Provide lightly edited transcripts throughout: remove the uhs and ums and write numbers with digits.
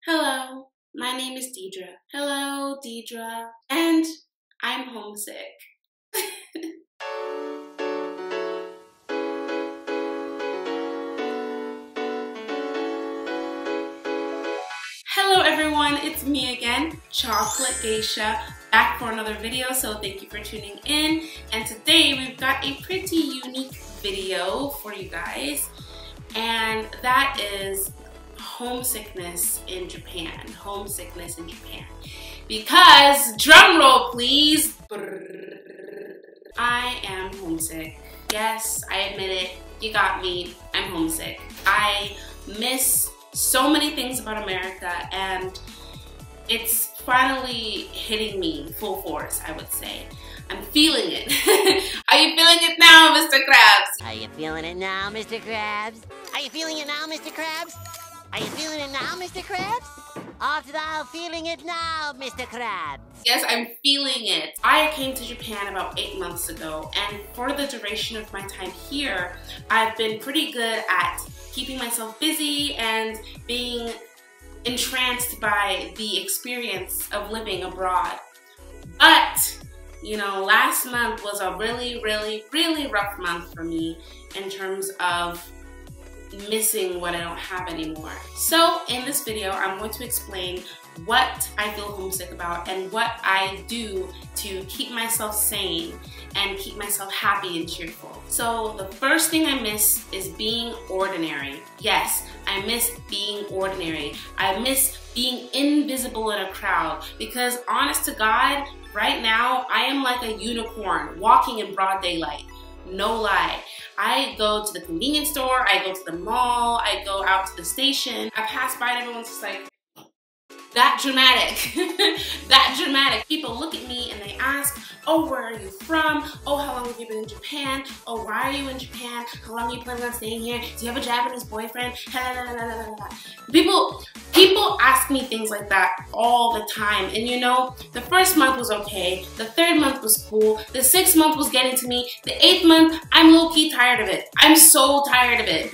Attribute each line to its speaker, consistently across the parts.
Speaker 1: Hello, my name is Deidre. Hello, Deidre. And I'm homesick. Hello everyone, it's me again, Chocolate Geisha, back for another video, so thank you for tuning in. And today we've got a pretty unique video for you guys, and that is homesickness in Japan. Homesickness in Japan. Because, drum roll please, I am homesick. Yes, I admit it, you got me, I'm homesick. I miss so many things about America, and it's finally hitting me full force, I would say. I'm feeling it. Are you feeling it now, Mr. Krabs?
Speaker 2: Are you feeling it now, Mr. Krabs? Are you feeling it now, Mr. Krabs? Are you feeling it now, Mr. Krabs? After thou feeling it now, Mr. Krabs?
Speaker 1: Yes, I'm feeling it. I came to Japan about 8 months ago, and for the duration of my time here, I've been pretty good at keeping myself busy and being entranced by the experience of living abroad. But, you know, last month was a really rough month for me in terms of missing what I don't have anymore. So in this video, I'm going to explain what I feel homesick about and what I do to keep myself sane and keep myself happy and cheerful. So the first thing I miss is being ordinary. Yes, I miss being ordinary. I miss being invisible in a crowd, because honest to God, right now, I am like a unicorn walking in broad daylight. No lie. I go to the convenience store, I go to the mall, I go out to the station. I pass by and everyone's just like, that dramatic. That dramatic. People look at me and they ask, oh, where are you from? Oh, how long have you been in Japan? Oh, why are you in Japan? How long are you planning on staying here? Do you have a Japanese boyfriend? People ask me things like that all the time. And you know, the first month was okay. The third month was cool. The 6th month was getting to me. The 8th month, I'm low-key tired of it. I'm so tired of it.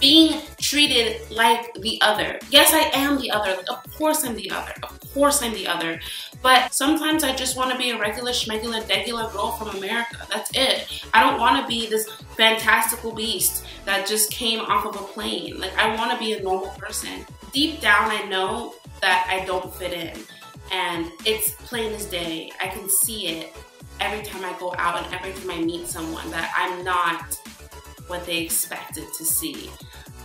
Speaker 1: Being treated like the other. Yes, I am the other. Of course I'm the other. Of course I'm the other. But sometimes I just want to be a regular schmegular degular girl from America. That's it. I don't want to be this fantastical beast that just came off of a plane. Like, I want to be a normal person. Deep down, I know that I don't fit in. And it's plain as day. I can see it every time I go out and every time I meet someone that I'm not what they expected to see.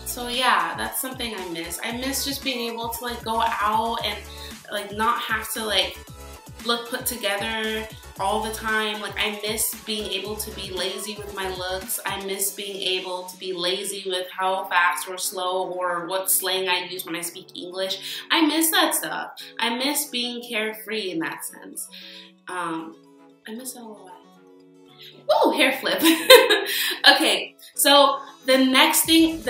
Speaker 1: So yeah, that's something I miss. I miss just being able to like go out and like not have to like look put together all the time. Like, I miss being able to be lazy with my looks. I miss being able to be lazy with how fast or slow or what slang I use when I speak English. I miss that stuff. I miss being carefree in that sense. I miss it a lot. Ooh, hair flip. Okay, so the next thing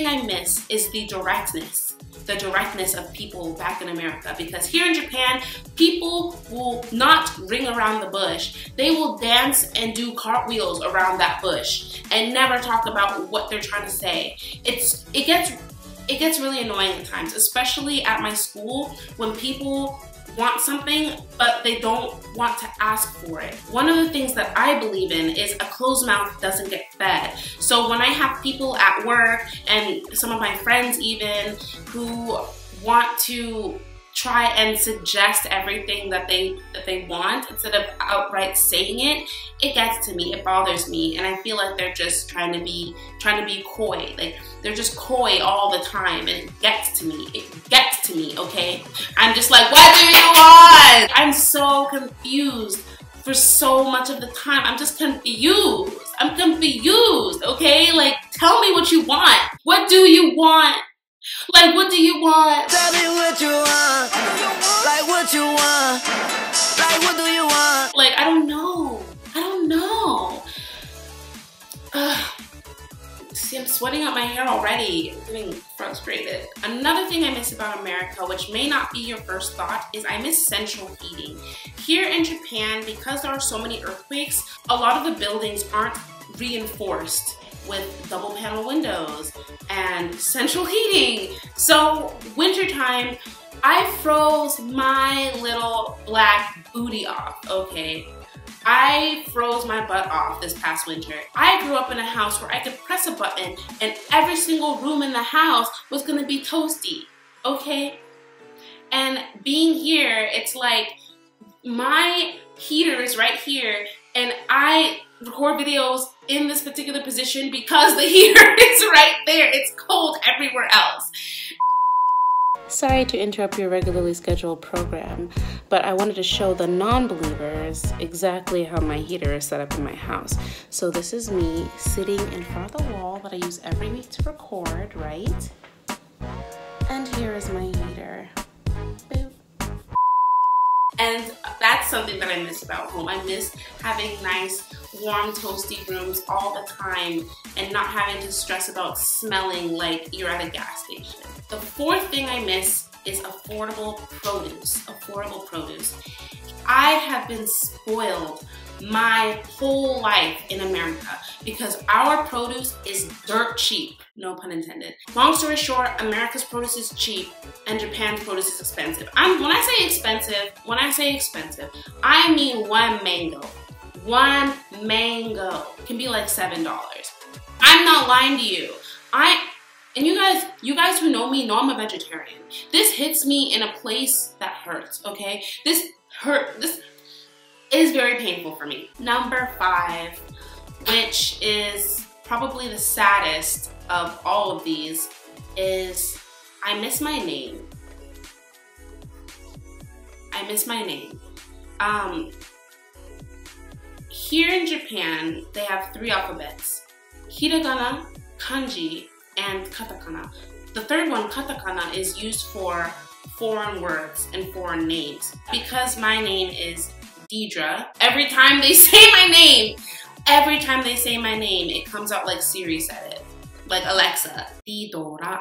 Speaker 1: I miss is the directness of people back in America. Because here in Japan, people will not ring around the bush. They will dance and do cartwheels around that bush and never talk about what they're trying to say. It gets really annoying at times, especially at my school, when people want something, but they don't want to ask for it. One of the things that I believe in is a closed mouth doesn't get fed. So when I have people at work and some of my friends even who want to try and suggest everything that they want instead of outright saying it, it gets to me, it bothers me, and I feel like they're just trying to be coy. Like, they're just coy all the time, and it gets to me. It gets to me, okay? I'm just like, what do you want? I'm so confused for so much of the time. I'm just confused. I'm confused, okay? Like, tell me what you want. What do you want? Like, what do you want?
Speaker 2: Tell me what you want. Like, what you want. Like, what do you want?
Speaker 1: Like, I don't know. I don't know. See, I'm sweating out my hair already. I'm getting frustrated. Another thing I miss about America, which may not be your first thought, is I miss central heating. Here in Japan, because there are so many earthquakes, a lot of the buildings aren't reinforced. with double panel windows and central heating. So wintertime, I froze my little black booty off, okay? I froze my butt off this past winter. I grew up in a house where I could press a button and every single room in the house was gonna be toasty, okay? And being here, it's like my heater is right here and I record videos in this particular position because the heater is right there. It's cold everywhere else. Sorry to interrupt your regularly scheduled program, but I wanted to show the non-believers exactly how my heater is set up in my house. So this is me sitting in front of the wall that I use every week to record, right? And here is my heater. Boop. And that's something that I miss about home. I miss having nice, warm, toasty rooms all the time and not having to stress about smelling like you're at a gas station. The fourth thing I miss is affordable produce. Affordable produce. I have been spoiled my whole life in America because our produce is dirt cheap. No pun intended. Long story short, America's produce is cheap and Japan's produce is expensive. When I say expensive, I mean one mango. One mango can be like $7. I'm not lying to you. And you guys who know me know I'm a vegetarian. This hits me in a place that hurts, okay? This is very painful for me. Number 5, which is probably the saddest of all of these, is I miss my name. I miss my name. Here in Japan, they have 3 alphabets: hiragana, kanji, and katakana. The third one, katakana, is used for foreign words and foreign names. Because my name is Deidre, every time they say my name, it comes out like Siri said it. Like Alexa, Didora.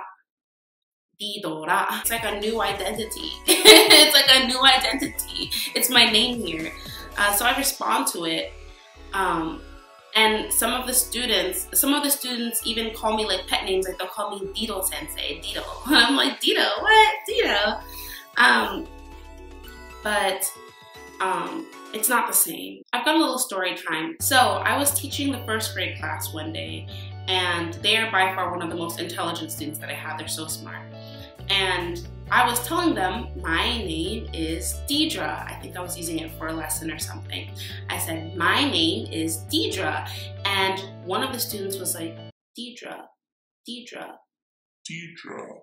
Speaker 1: Didora. It's like a new identity. It's like a new identity. It's my name here. So I respond to it. And some of the students even call me like pet names, like they'll call me Dido Sensei, Dido. I'm like, Dido, what? Dido. But it's not the same. I've got a little story time. So I was teaching the 1st grade class one day, and they're by far one of the most intelligent students that I have. They're so smart. And I was telling them my name is Deidre. I think I was using it for a lesson or something. I said, my name is Deidre. And one of the students was like, Deidre, Deidre, Deidre.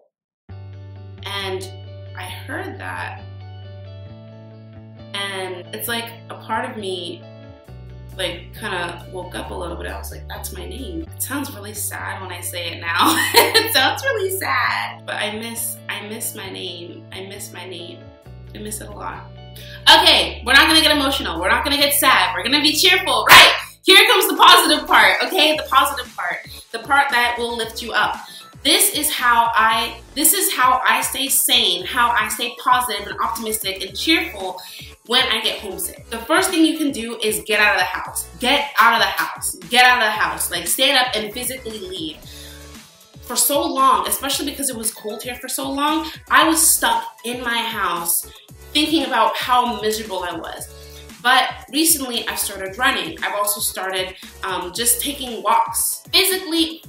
Speaker 1: And I heard that. And it's like a part of me like kind of woke up a little bit. I was like, that's my name. It sounds really sad when I say it now. It sounds really sad. But I miss my name. I miss my name. I miss it a lot. Okay, we're not gonna get emotional. We're not gonna get sad. We're gonna be cheerful, right? Here comes the positive part, okay? The positive part. The part that will lift you up. This is how I stay sane, how I stay positive and optimistic and cheerful when I get homesick. The first thing you can do is get out of the house. Get out of the house. Get out of the house. Like, stand up and physically leave. For so long, especially because it was cold here for so long, I was stuck in my house thinking about how miserable I was. But recently I've started running. I've also started just taking walks. Physically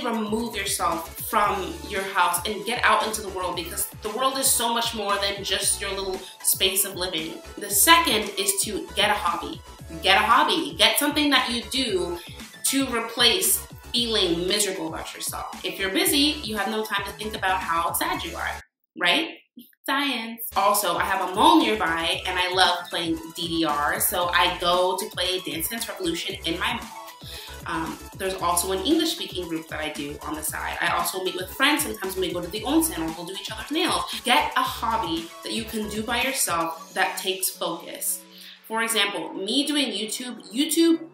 Speaker 1: remove yourself from your house and get out into the world, because the world is so much more than just your little space of living. The second is to get a hobby. Get a hobby. Get something that you do to replace feeling miserable about yourself. If you're busy, you have no time to think about how sad you are, right? Science. Also, I have a mall nearby and I love playing DDR, so I go to play Dance Dance Revolution in my mall. There's also an English speaking group that I do on the side. I also meet with friends sometimes when we go to the onsen or we'll do each other's nails. Get a hobby that you can do by yourself that takes focus. For example, me doing YouTube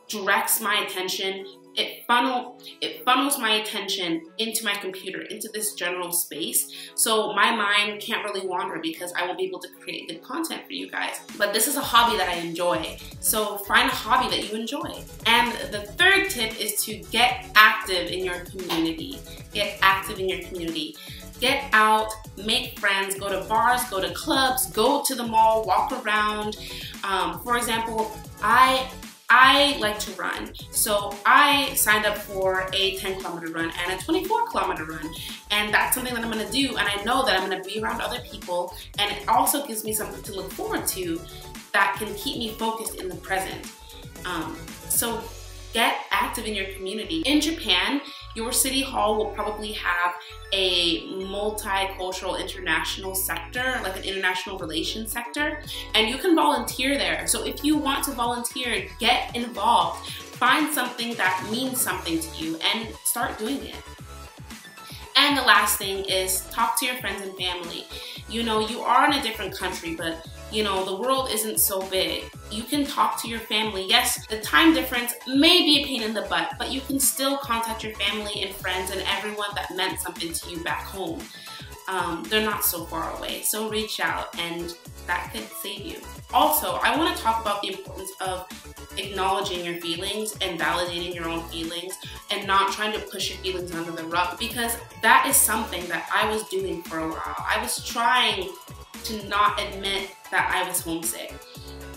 Speaker 1: directs my attention it funnels my attention into my computer, into this general space. So my mind can't really wander because I won't be able to create good content for you guys. But this is a hobby that I enjoy. So find a hobby that you enjoy. And the third tip is to get active in your community. Get active in your community. Get out, make friends, go to bars, go to clubs, go to the mall, walk around. For example, I like to run, so I signed up for a 10-kilometer run and a 24-kilometer run, and that's something that I'm going to do, and I know that I'm going to be around other people, and it also gives me something to look forward to that can keep me focused in the present. So get active in your community. In Japan, your city hall will probably have a multicultural international sector, like an international relations sector, and you can volunteer there. So if you want to volunteer, get involved. Find something that means something to you and start doing it. And the last thing is talk to your friends and family. You know, you are in a different country, but you know, the world isn't so big. You can talk to your family. Yes, the time difference may be a pain in the butt, but you can still contact your family and friends and everyone that meant something to you back home. They're not so far away, so reach out and that could save you. Also, I want to talk about the importance of acknowledging your feelings and validating your own feelings and not trying to push your feelings under the rug, because that is something that I was doing for a while. I was trying to not admit that I was homesick.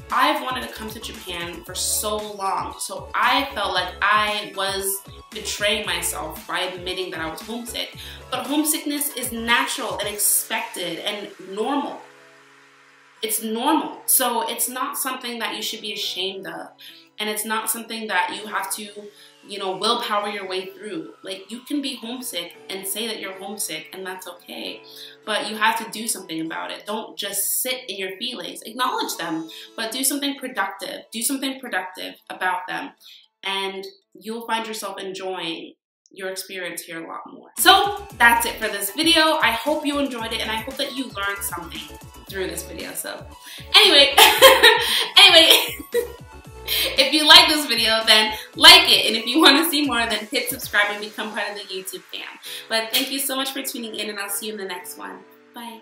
Speaker 1: I've wanted to come to Japan for so long, so I felt like I was betraying myself by admitting that I was homesick. But homesickness is natural and expected and normal. It's normal. So it's not something that you should be ashamed of. And it's not something that you have to, you know, willpower your way through. Like, you can be homesick and say that you're homesick, and that's okay. But you have to do something about it. Don't just sit in your feelings. Acknowledge them, but do something productive. Do something productive about them, and you'll find yourself enjoying your experience here a lot more. So that's it for this video. I hope you enjoyed it, and I hope that you learned something through this video. So anyway, if you like this video, then like it. And if you want to see more, then hit subscribe and become part of the YouTube fam. But thank you so much for tuning in, and I'll see you in the next one. Bye.